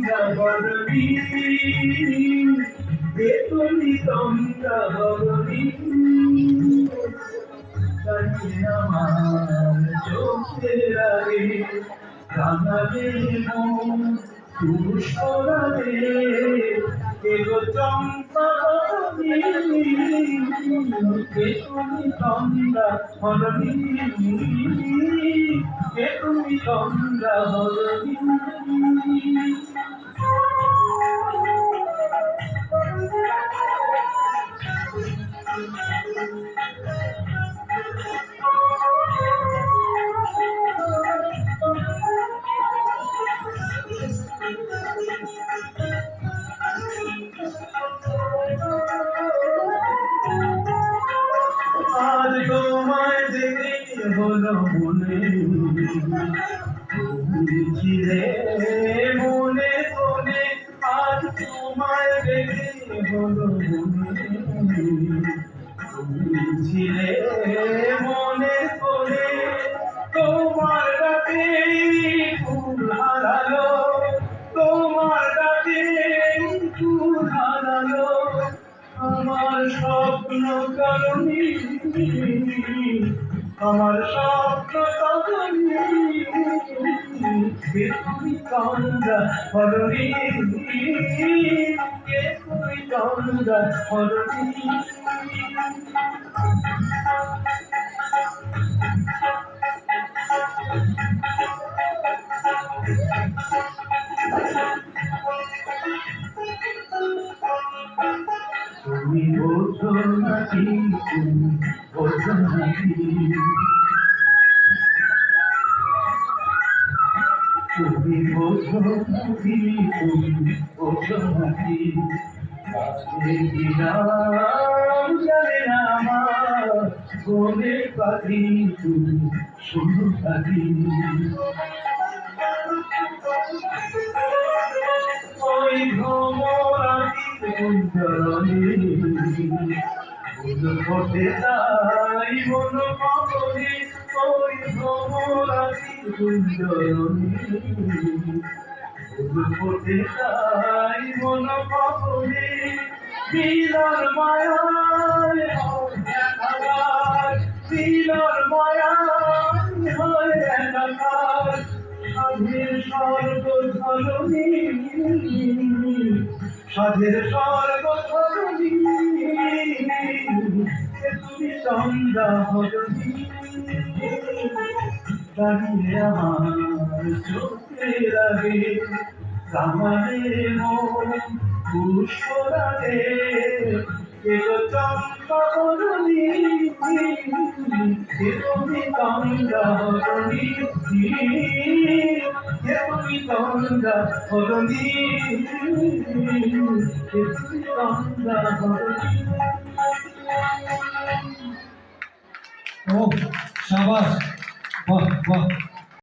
তন্দ্রা বরণী তুমি তন্দ্রা বরণী আমার চোখের আগে রাঙালে মন পুষ্পরাগে এগো চম্পা তুমি তন্দ্রা বরণী তুমি তন্দ্রা বরণী আজ তোমায় দেখে হলো মনে ছিলে মনে মনে আজ তোমায় দেখে হলো মনে ছিলে মনে মনে তোমার ডাকে ফুল হারালো তোমার ডাকে ফুল হারালো আমার স্বপ্ন কারণী আমার স্বপ্ন কারণী তুমি তন্দ্রা বরণী তুমি তন্দ্রা বরণী তুমি বোঝো নাকি তুমি বোঝো নাকি তুমি বোঝো নাকি তুমি বোঝো নাকি দিলাম জানে না আমার বলে পাখি তুমি শুধু পাখি ওই ভ্রমরাটির কুঞ্জরণে পথে তাই মন কবরে ওই ভ্রমরাটির কুঞ্জরণে পথে তাই মন কবরে দিলার মায়ায় একাকার দিলার মায়ায় হয় একাকার সাধের স্বর্গ ধরণী সাধের স্বর্গ ধরণী তুমি তন্দ্রা বরণী দাঁড়িয়ে আমার চোখের আগে রাঙালে মন পুষ্পরাগে এগো চম্পা বরণী তুমি তন্দ্রা বরণী তুমি তন্দ্রা বরণী তুমি তন্দ্রা বরণী। ও শাবাশ, বাহ বাহ।